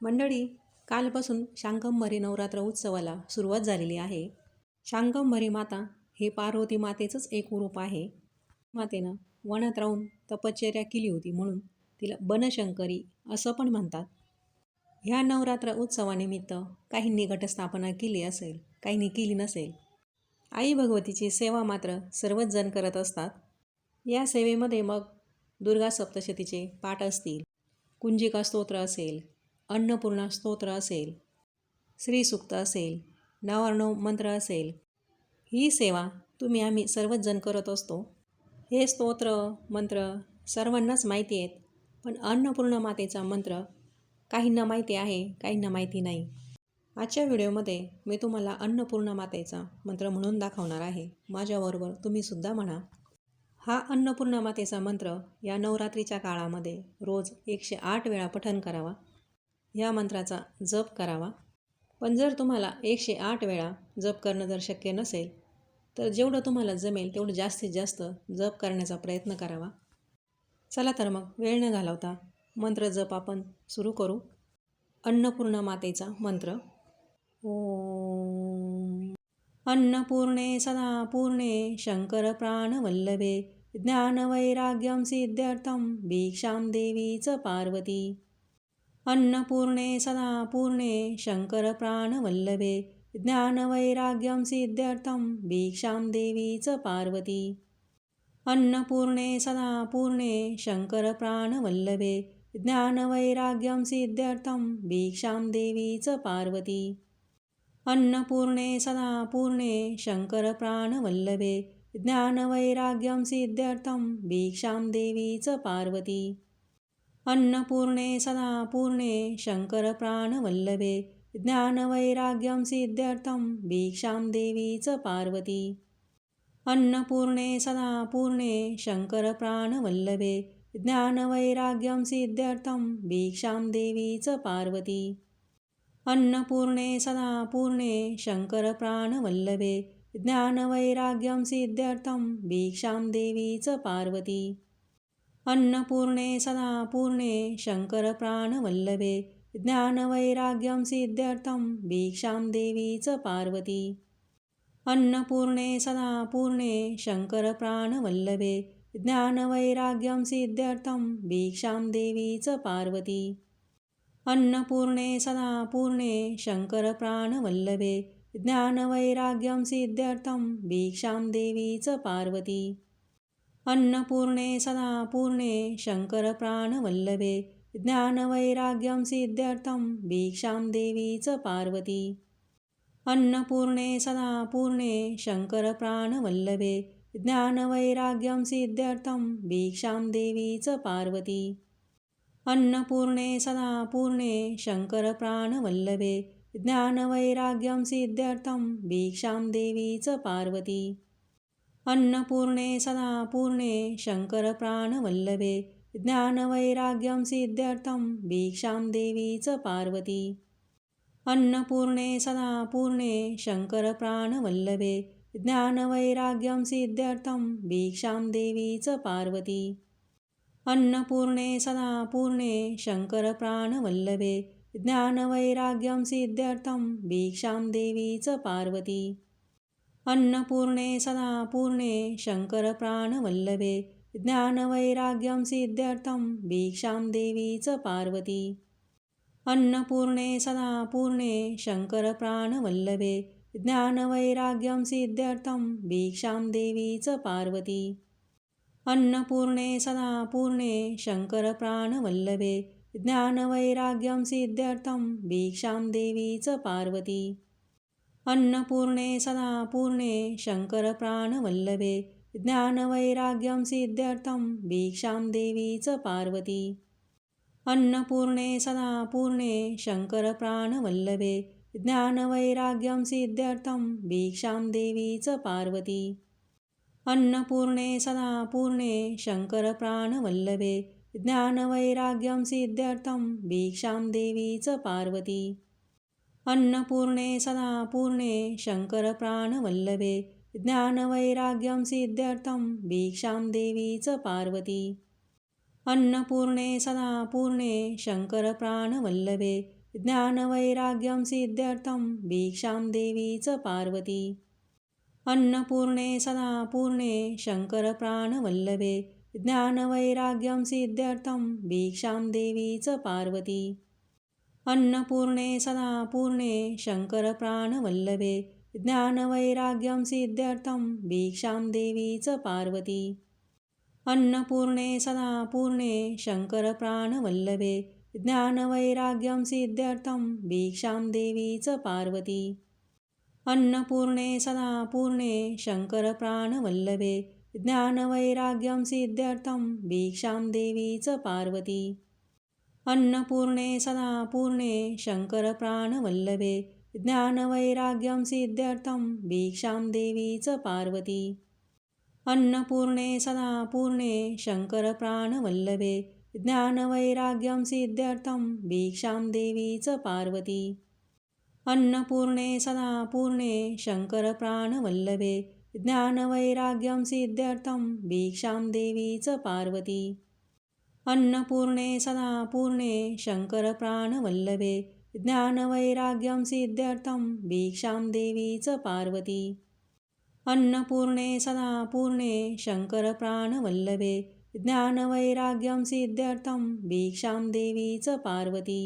मंडळी, कालपासून शाकंभरी नवरात्र उत्सवाला सुरुवात झालेली आहे. शाकंभरी माता हे पार्वती मातेचंच एक रूप आहे. मातेनं वनात राहून तपश्चर्या केली होती म्हणून तिला बनशंकरी असं पण म्हणतात. ह्या नवरात्र उत्सवानिमित्त काहींनी घटस्थापना केली असेल, काहींनी केली नसेल. आई भगवतीची सेवा मात्र सर्वच जण करत असतात. या सेवेमध्ये मग दुर्गा सप्तशतीचे पाठ असतील, कुंजिका स्तोत्र असेल, अन्नपूर्णा स्तोत्र असेल, श्रीसूक्त असेल, नवार्णव मंत्र असेल, ही सेवा आम्ही सर्वच जण करत असतो. हे स्तोत्र मंत्र सर्वांनाच माहिती आहेत, पण अन्नपूर्णा मातेचा मंत्र काहींना माहिती आहे, काहींना माहिती नाही. आजच्या व्हिडिओमध्ये मी तुम्हाला अन्नपूर्णा मातेचा मंत्र म्हणून दाखवणार आहे. माझ्याबरोबर तुम्हीसुद्धा म्हणा. हा अन्नपूर्णा मातेचा मंत्र या नवरात्रीच्या काळामध्ये रोज 108 वेळा पठण करावा. या मंत्राचा जप करावा. पण जर तुम्हाला 108 वेळा जप करणं जर शक्य नसेल, तर जेवढं तुम्हाला जमेल तेवढं जास्तीत जास्त जप करण्याचा प्रयत्न करावा. चला तर मग वेळ न घालवता मंत्र जप आपण सुरू करू. अन्नपूर्णा मातेचा मंत्र. ओम अन्नपूर्णे सदापूर्णे शंकर प्राणवल्लभे ज्ञानवैराग्यं सिद्ध्यर्थं भिक्षां देवी च पार्वती. अन्नपूर्णे सदापूर्णे शंकर प्राणवल्लभे ज्ञानवैराग्यं सिद्ध्यर्थं भिक्षां देवी च पार्वती. अन्नपूर्णे सदापूर्णे शंकर प्राणवल्लभे ज्ञानवैराग्यं सिद्ध्यर्थं भिक्षां देवी च पार्वती. अन्नपूर्णे सदापूर्णे शंकर प्राणवल्लभे ज्ञानवैराग्यं सिद्ध्यर्थं भिक्षां देवी च पार्वती. अन्नपूर्णे सदापूर्णे शंकर प्राणवल्लभे ज्ञानवैराग्यं सिद्ध्यर्थं भिक्षां देवी च पार्वती. अन्नपूर्णे सदापूर्णे शंकर प्राणवल्लभे ज्ञानवैराग्यं सिद्ध्यर्थं भिक्षां देवी च पार्वती. अन्नपूर्णे सदापूर्णे शंकर प्राणवल्लभे ज्ञानवैराग्यं सिद्ध्यर्थं भिक्षां देवी च पार्वती. अन्नपूर्णे सदापूर्णे शंकर प्राणवल्लभे ज्ञानवैराग्यं सिद्ध्यर्थं भिक्षां देवी च पार्वती. अन्नपूर्णे सदापूर्णे शंकर प्राणवल्लभे ज्ञानवैराग्यं सिद्ध्यर्थं भिक्षां देवी च पार्वती. अन्नपूर्णे सदापूर्णे शंकर प्राणवल्लभे ज्ञानवैराग्यं सिद्ध्यर्थं भिक्षां देवी च पार्वती. अन्नपूर्णे सदापूर्णे शंकर प्राणवल्लभे ज्ञानवैराग्यं सिद्ध्यर्थं भिक्षां देवी च पार्वती. अन्नपूर्णे सदापूर्णे शंकर प्राणवल्लभे ज्ञानवैराग्यं सिद्ध्यर्थं भिक्षां देवी च पार्वती. अन्नपूर्णे सदापूर्णे शंकर प्राणवल्लभे ज्ञानवैराग्यं सिद्ध्यर्थं भिक्षां देवी च पार्वती. अन्नपूर्णे सदापूर्णे शंकर प्राणवल्लभे ज्ञानवैराग्यं सिद्ध्यर्थं भिक्षां देवी च पार्वती. अन्नपूर्णे सदापूर्णे शंकर प्राणवल्लभे ज्ञानवैराग्यं सिद्ध्यर्थं भिक्षां देवी च पार्वती. अन्नपूर्णे सदापूर्णे शंकर प्राणवल्लभे ज्ञानवैराग्यं सिद्ध्यर्थं भिक्षां देवी च पार्वती. अन्नपूर्णे सदापूर्णे शंकर प्राणवल्लभे ज्ञानवैराग्यं सिद्ध्यर्थं भिक्षां देवी च पार्वती. अन्नपूर्णे सदापूर्णे शंकर प्राणवल्लभे ज्ञानवैराग्यं सिद्ध्यर्थं भिक्षां देवी च पार्वती. अन्नपूर्णे सदापूर्णे शंकर प्राणवल्लभे ज्ञानवैराग्यं सिद्ध्यर्थं भिक्षां देवी च पार्वती. अन्नपूर्णे सदापूर्णे शंकर प्राणवल्लभे ज्ञानवैराग्यं सिद्ध्यर्थं भिक्षां देवी च पार्वती. अन्नपूर्णे सदापूर्णे शंकर प्राणवल्लभे ज्ञानवैराग्यं सिद्ध्यर्थं भिक्षां देवी च पार्वती. अन्नपूर्णे सदापूर्णे शंकर प्राणवल्लभे ज्ञानवैराग्यं सिद्ध्यर्थं भिक्षां देवी च पार्वती. अन्नपूर्णे सदापूर्णे शंकर प्राणवल्लभे ज्ञानवैराग्यं सिद्ध्यर्थं भिक्षां देवी च पार्वती. अन्नपूर्णे सदापूर्णे शंकर प्राणवल्लभे ज्ञानवैराग्यं सिद्ध्यर्थं भिक्षां देवी च पार्वती। अन्नपूर्णे सदा पूर्णे शङ्करप्राणवल्लभे ज्ञानवैराग्यं सिद्ध्यर्थं भिक्षां देवी च पार्वती। अन्नपूर्णे सदा पूर्णे शङ्करप्राणवल्लभे ज्ञानवैराग्यं सिद्ध्यर्थं भिक्षां देवी च पार्वती। अन्नपूर्णे सदा पूर्णे शङ्करप्राणवल्लभे ज्ञानवैराग्यं सिद्ध्यर्थं भिक्षां देवी च पार्वती। अन्नपूर्णे सदा पूर्णे शङ्करप्राणवल्लभे ज्ञानवैराग्यं सिद्ध्यर्थं भिक्षां देवी च पार्वती। अन्नपूर्णे सदा पूर्णे शङ्करप्राणवल्लभे ज्ञानवैराग्यं सिद्ध्यर्थं भिक्षां देवी च पार्वती। अन्नपूर्णे सदा पूर्णे शङ्करप्राणवल्लभे ज्ञानवैराग्यं सिद्ध्यर्थं भिक्षां देवी च पार्वती। अन्नपूर्णे सदा पूर्णे शङ्करप्राणवल्लभे ज्ञानवैराग्यं सिद्ध्यर्थं भिक्षां देवी च पार्वती। अन्नपूर्णे सदा पूर्णे शङ्करप्राणवल्लभे ज्ञानवैराग्यं सिद्ध्यर्थं भिक्षां देवी च पार्वती। अन्नपूर्णे सदा पूर्णे शङ्करप्राणवल्लभे ज्ञानवैराग्यं सिद्ध्यर्थं भिक्षां देवी च पार्वती।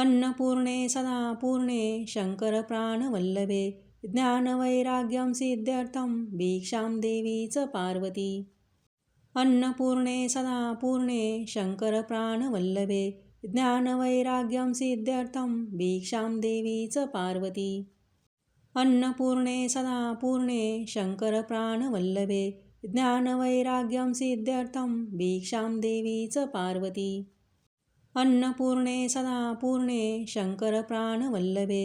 अन्नपूर्णे सदा पूर्णे शङ्करप्राणवल्लभे ज्ञानवैराग्यं सिद्ध्यर्थं भिक्षां देवी च पार्वती। अन्नपूर्णे सदा पूर्णे शङ्करप्राणवल्लभे ज्ञानवैराग्यं सिद्ध्यर्थं भिक्षां देवी च पार्वती। अन्नपूर्णे सदा पूर्णे शङ्करप्राणवल्लभे ज्ञानवैराग्यं सिद्ध्यर्थं भिक्षां देवी च पार्वती। अन्नपूर्णे सदा पूर्णे शङ्करप्राणवल्लभे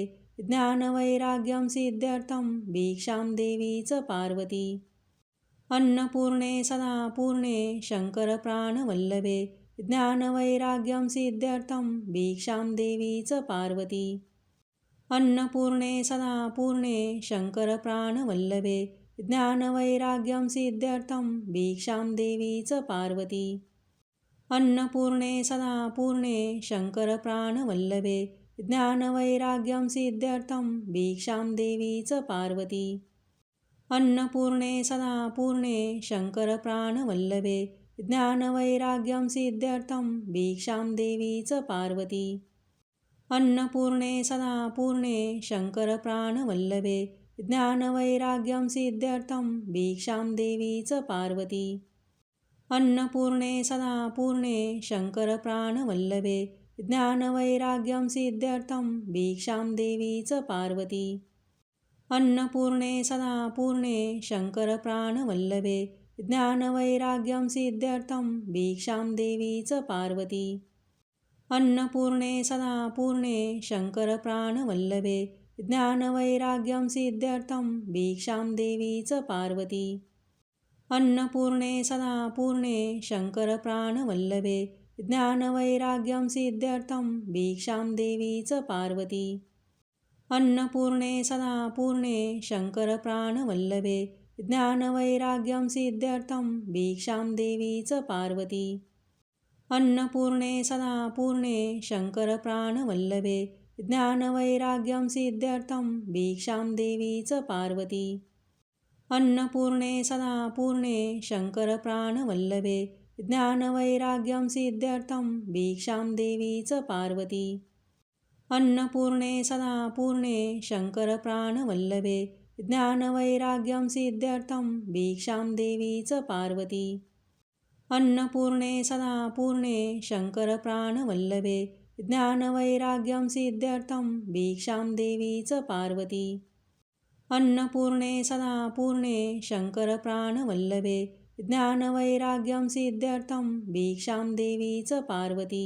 ज्ञानवैराग्यं सिद्ध्यर्थं भिक्षां देवी च पार्वती। अन्नपूर्णे सदा पूर्णे शङ्करप्राणवल्लभे ज्ञानवैराग्यं सिद्ध्यर्थं भिक्षां देवी च पार्वती। अन्नपूर्णे सदा पूर्णे शङ्करप्राणवल्लभे ज्ञानवैराग्यं सिद्ध्यर्थं भिक्षां देवी च पार्वती। अन्नपूर्णे सदा पूर्णे शङ्करप्राणवल्लभे ज्ञानवैराग्यं सिद्ध्यर्थं भिक्षां देवी च पार्वती। अन्नपूर्णे सदा पूर्णे शङ्करप्राणवल्लभे ज्ञानवैराग्यं सिद्ध्यर्थं भिक्षां देवी च पार्वती। अन्नपूर्णे सदा पूर्णे शङ्करप्राणवल्लभे ज्ञानवैराग्यं सिद्ध्यर्थं भिक्षां देवी च पार्वती। अन्नपूर्णे सदा पूर्णे शङ्करप्राणवल्लभे ज्ञानवैराग्यं सिद्ध्यर्थं भिक्षां देवी च पार्वती। अन्नपूर्णे सदा पूर्णे शङ्करप्राणवल्लभे ज्ञानवैराग्यं सिद्ध्यर्थं भिक्षां देवी च पार्वती। अन्नपूर्णे सदा पूर्णे शङ्करप्राणवल्लभे ज्ञानवैराग्यं सिद्ध्यर्थं भिक्षां देवी च पार्वती। अन्नपूर्णे सदा पूर्णे शङ्करप्राणवल्लभे ज्ञानवैराग्यं सिद्ध्यर्थं भिक्षां देवी च पार्वती। अन्नपूर्णे सदा पूर्णे शङ्करप्राणवल्लभे ज्ञानवैराग्यं सिद्ध्यर्थं भिक्षां देवी च पार्वती। अन्नपूर्णे सदा पूर्णे शङ्करप्राणवल्लभे ज्ञानवैराग्यं सिद्ध्यर्थं भिक्षां देवी च पार्वती। अन्नपूर्णे सदा पूर्णे शङ्करप्राणवल्लभे ज्ञानवैराग्यं सिद्ध्यर्थं भिक्षां देवी च पार्वती। अन्नपूर्णे सदा पूर्णे शङ्करप्राणवल्लभे ज्ञानवैराग्यं सिद्ध्यर्थं भिक्षां देवी च पार्वती। अन्नपूर्णे सदा पूर्णे शङ्करप्राणवल्लभे ज्ञानवैराग्यं सिद्ध्यर्थं भिक्षां देवी च पार्वती। अन्नपूर्णे सदा पूर्णे शङ्करप्राणवल्लभे ज्ञानवैराग्यं सिद्ध्यर्थं भिक्षां देवी च पार्वती।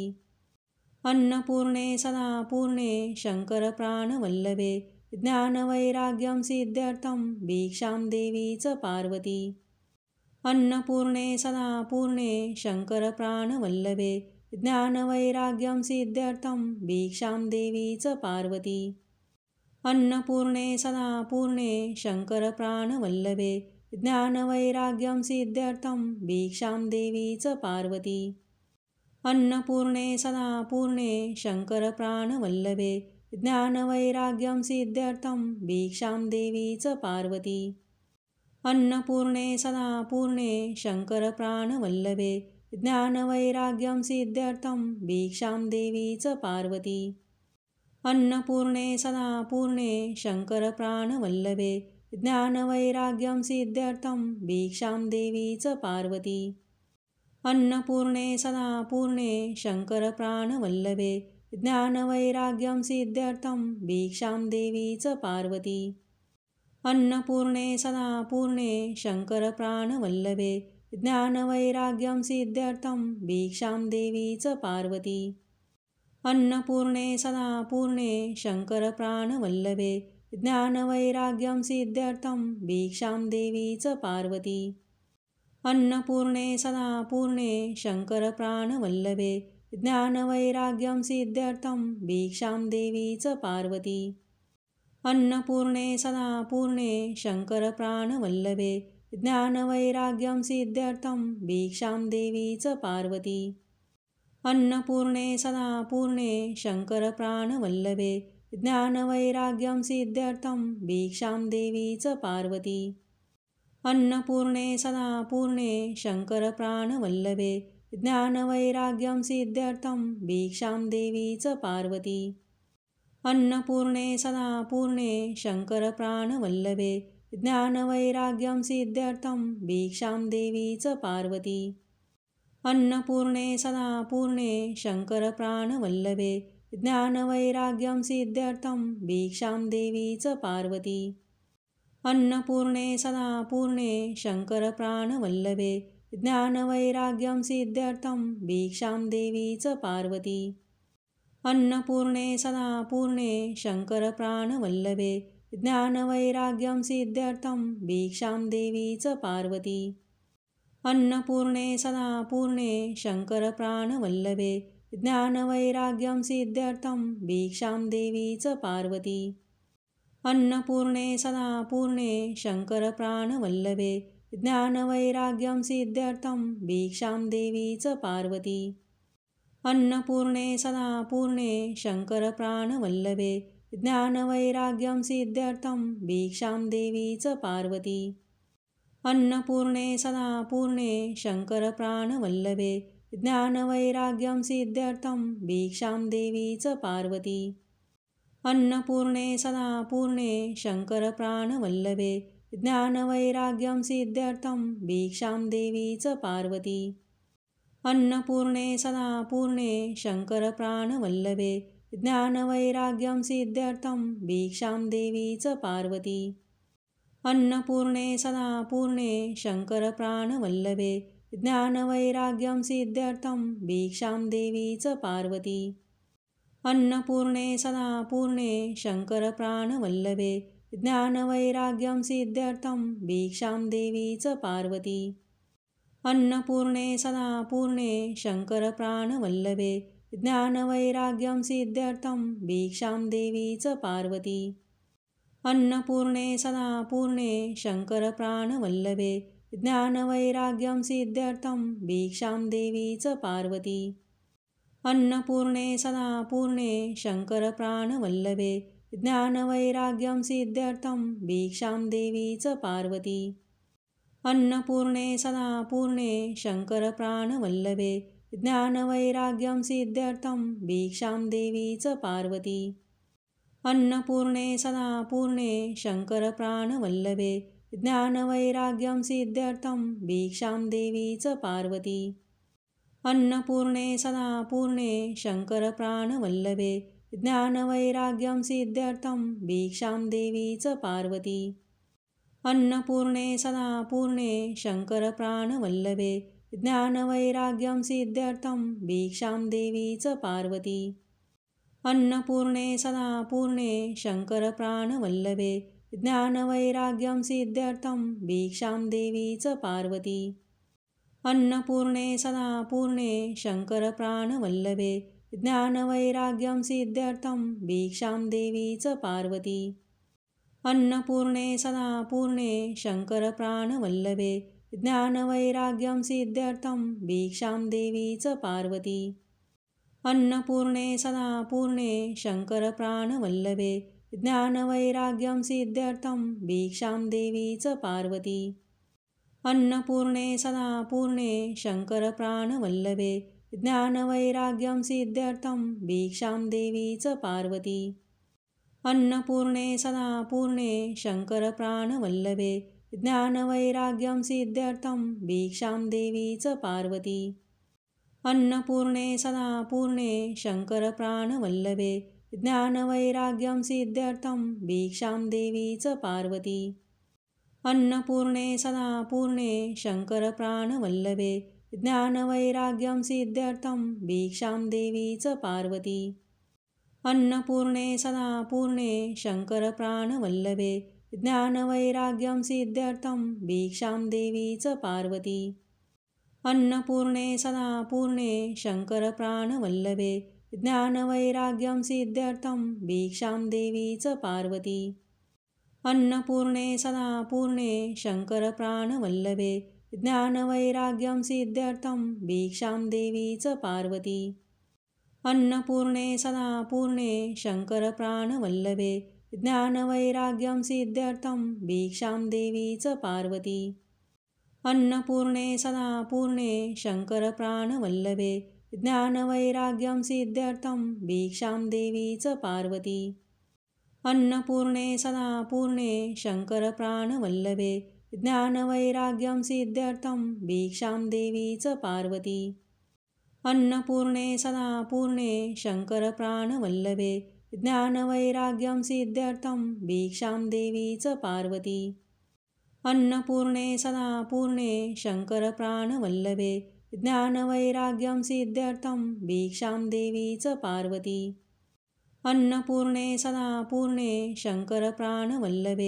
अन्नपूर्णे सदा पूर्णे शङ्करप्राणवल्लभे ज्ञानवैराग्यं सिद्ध्यर्थं भिक्षां देवी च पार्वती। अन्नपूर्णे सदा पूर्णे शङ्करप्राणवल्लभे ज्ञानवैराग्यं सिद्ध्यर्थं भिक्षां देवी च पार्वती। अन्नपूर्णे सदा पूर्णे शङ्करप्राणवल्लभे ज्ञानवैराग्यं सिद्ध्यर्थं भिक्षां देवी च पार्वती। अन्नपूर्णे सदापूर्णे शङ्करप्राणवल्लभे ज्ञानवैराग्यं सिद्ध्यर्थं भिक्षां देवी च पार्वती। अन्नपूर्णे सदापूर्णे शङ्करप्राणवल्लभे ज्ञानवैराग्यं सिद्ध्यर्थं भिक्षां देवी च पार्वती। अन्नपूर्णे सदापूर्णे शङ्करप्राणवल्लभे ज्ञानवैराग्यं सिद्ध्यर्थं भिक्षां देवी च पार्वती। अन्नपूर्णे सदापूर्णे शङ्करप्राणवल्लभे ज्ञानवैराग्यं सिद्ध्यर्थं भिक्षां देवी च पार्वती। अन्नपूर्णे सदापूर्णे शङ्करप्राणवल्लभे ज्ञानवैराग्यं सिद्ध्यर्थं भिक्षां देवी च पार्वती। अन्नपूर्णे सदापूर्णे शङ्करप्राणवल्लभे ज्ञानवैराग्यं सिद्ध्यर्थं भिक्षां देवी च पार्वती। अन्नपूर्णे सदापूर्णे शङ्करप्राणवल्लभे ज्ञानवैराग्यं सिद्ध्यर्थं भिक्षां देवी च पार्वती। अन्नपूर्णे सदापूर्णे शङ्करप्राणवल्लभे ज्ञानवैराग्यं सिद्ध्यर्थं भिक्षां देवी च पार्वती। अन्नपूर्णे सदापूर्णे शङ्करप्राणवल्लभे ज्ञानवैराग्यं सिद्ध्यर्थं भिक्षां देवी च पार्वती। अन्नपूर्णे सदापूर्णे शङ्करप्राणवल्लभे ज्ञानवैराग्यं सिद्ध्यर्थं भिक्षां देवी च पार्वती। अन्नपूर्णे सदापूर्णे शङ्करप्राणवल्लभे ज्ञानवैराग्यं सिद्ध्यर्थं भिक्षां देवी च पार्वती। अन्नपूर्णे सदापूर्णे शङ्करप्राणवल्लभे ज्ञानवैराग्यं सिद्ध्यर्थं भिक्षां देवी च पार्वती। अन्नपूर्णे सदापूर्णे शङ्करप्राणवल्लभे ज्ञानवैराग्यं सिद्ध्यर्थं भिक्षां देवी च पार्वती। अन्नपूर्णे सदापूर्णे शङ्करप्राणवल्लभे ज्ञानवैराग्यं सिद्ध्यर्थं भिक्षां देवी च पार्वती। अन्नपूर्णे सदापूर्णे शङ्करप्राणवल्लभे ज्ञानवैराग्यं सिद्ध्यर्थं भिक्षां देवी च पार्वती। अन्नपूर्णे सदापूर्णे शङ्करप्राणवल्लभे ज्ञानवैराग्यं सिद्ध्यर्थं भिक्षां देवी च पार्वती। अन्नपूर्णे सदापूर्णे शङ्करप्राणवल्लभे ज्ञानवैराग्यं सिद्ध्यर्थं भिक्षां देवी च पार्वती। अन्नपूर्णे सदापूर्णे शङ्करप्राणवल्लभे ज्ञानवैराग्यं सिद्ध्यर्थं भिक्षां देवी च पार्वती। अन्नपूर्णे सदापूर्णे शङ्करप्राणवल्लभे ज्ञानवैराग्यं सिद्ध्यर्थं भिक्षां देवी च पार्वती। अन्नपूर्णे सदापूर्णे शङ्करप्राणवल्लभे ज्ञानवैराग्यं सिद्ध्यर्थं भिक्षां देवी च पार्वती। अन्नपूर्णे सदापूर्णे शङ्करप्राणवल्लभे ज्ञानवैराग्यं सिद्ध्यर्थं भिक्षां देवी च पार्वती। अन्नपूर्णे सदापूर्णे शङ्करप्राणवल्लभे ज्ञानवैराग्यं सिद्ध्यर्थं भिक्षां देवी च पार्वती। अन्नपूर्णे सदापूर्णे शङ्करप्राणवल्लभे ज्ञानवैराग्यं सिद्ध्यर्थं भिक्षां देवी च पार्वती। अन्नपूर्णे सदापूर्णे शङ्करप्राणवल्लभे ज्ञानवैराग्यं सिद्ध्यर्थं भिक्षां देवी च पार्वती। अन्नपूर्णे सदापूर्णे शङ्करप्राणवल्लभे ज्ञानवैराग्यं सिद्ध्यर्थं भिक्षां देवी च पार्वती। अन्नपूर्णे सदापूर्णे शङ्करप्राणवल्लभे ज्ञानवैराग्यं सिद्ध्यर्थं भिक्षां देवी च पार्वती। अन्नपूर्णे सदापूर्णे शङ्करप्राणवल्लभे ज्ञानवैराग्यं सिद्ध्यर्थं भिक्षां देवी च पार्वती। अन्नपूर्णे सदापूर्णे शङ्करप्राणवल्लभे ज्ञानवैराग्यं सिद्ध्यर्थं भिक्षां देवी च पार्वती। अन्नपूर्णे सदापूर्णे शङ्करप्राणवल्लभे ज्ञानवैराग्यं सिद्ध्यर्थं भिक्षां देवी च पार्वती। अन्नपूर्णे सदापूर्णे शङ्करप्राणवल्लभे ज्ञानवैराग्यं सिद्ध्यर्थं भिक्षां देवी च पार्वती। अन्नपूर्णे सदापूर्णे शङ्करप्राणवल्लभे ज्ञानवैराग्यं सिद्ध्यर्थं भिक्षां देवी च पार्वती। अन्नपूर्णे सदापूर्णे शङ्करप्राणवल्लभे ज्ञानवैराग्यं सिद्ध्यर्थं भिक्षां देवी च पार्वती। अन्नपूर्णे सदा पूर्णे शङ्करप्राणवल्लभे ज्ञानवैराग्यं सिद्ध्यर्थं भिक्षां देवी च पार्वती। अन्नपूर्णे सदा पूर्णे शङ्करप्राणवल्लभे ज्ञानवैराग्यं सिद्ध्यर्थं भिक्षां देवी च पार्वती। अन्नपूर्णे सदा पूर्णे शङ्करप्राणवल्लभे ज्ञानवैराग्यं सिद्ध्यर्थं भिक्षां देवी च पार्वती। अन्नपूर्णे सदा पूर्णे शङ्करप्राणवल्लभे ज्ञानवैराग्यं सिद्ध्यर्थं भिक्षां देवी च पार्वती। अन्नपूर्णे सदा पूर्णे शङ्करप्राणवल्लभे ज्ञानवैराग्यं सिद्ध्यर्थं भिक्षां देवी च पार्वती। अन्नपूर्णे सदा पूर्णे शङ्करप्राणवल्लभे ज्ञानवैराग्यं सिद्ध्यर्थं भिक्षां देवी च पार्वती। अन्नपूर्णे सदा पूर्णे शङ्करप्राणवल्लभे ज्ञानवैराग्यं सिद्ध्यर्थं भिक्षां देवी च पार्वती। अन्नपूर्णे सदा पूर्णे शङ्करप्राणवल्लभे ज्ञानवैराग्यं सिद्ध्यर्थं भिक्षां देवी च पार्वती। अन्नपूर्णे सदा पूर्णे शङ्करप्राणवल्लभे ज्ञानवैराग्यं सिद्ध्यर्थं भिक्षां देवी च पार्वती। अन्नपूर्णे सदा पूर्णे शङ्करप्राणवल्लभे ज्ञानवैराग्यं सिद्ध्यर्थं भिक्षां देवी च पार्वती। अन्नपूर्णे सदा पूर्णे शङ्करप्राणवल्लभे ज्ञानवैराग्यं सिद्ध्यर्थं भिक्षां देवी च पार्वती। अन्नपूर्णे सदा पूर्णे शङ्करप्राणवल्लभे ज्ञानवैराग्यं सिद्ध्यर्थं भिक्षां देवी च पार्वती। अन्नपूर्णे सदा पूर्णे शङ्करप्राणवल्लभे ज्ञानवैराग्यं सिद्ध्यर्थं भिक्षां देवी च पार्वती। अन्नपूर्णे सदा पूर्णे शङ्करप्राणवल्लभे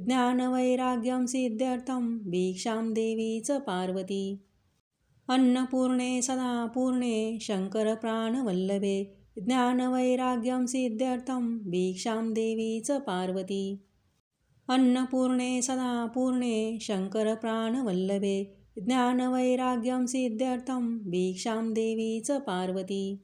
ज्ञानवैराग्यं सिद्ध्यर्थं भिक्षां देवी च पार्वती। अन्नपूर्णे सदा पूर्णे शङ्करप्राणवल्लभे ज्ञानवैराग्यं सिद्ध्यर्थं भिक्षां देवी च पार्वती। अन्नपूर्णे सदा पूर्णे शङ्करप्राणवल्लभे ज्ञानवैराग्यं सिद्ध्यर्थं भिक्षां देवी च पार्वती।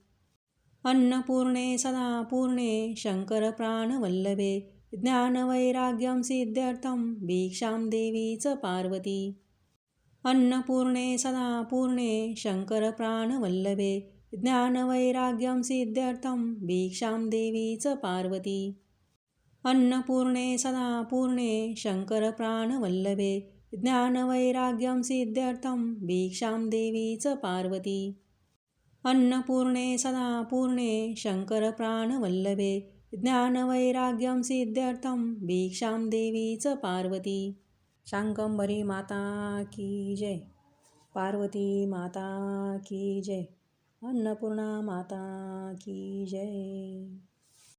अन्नपूर्णे सदा पूर्णे शङ्करप्राणवल्लभे ज्ञानवैराग्यं सिद्ध्यर्थं भिक्षां देवी च पार्वती। अन्नपूर्णे सदा पूर्णे शङ्करप्राणवल्लभे ज्ञानवैराग्यं सिद्ध्यर्थं भिक्षां देवी च पार्वती। अन्नपूर्णे सदा पूर्णे शङ्करप्राणवल्लभे ज्ञानवैराग्यं सिद्ध्यर्थं भिक्षां देवी च पार्वती। अन्नपूर्णे सदा पूर्णे शङ्करप्राणवल्लभे ज्ञानवैराग्यं सिद्ध्यर्थं भिक्षां देवी च पार्वती। शाकंभरी माता की जय। पार्वती माता की जय। अन्नपूर्णा माता की जय।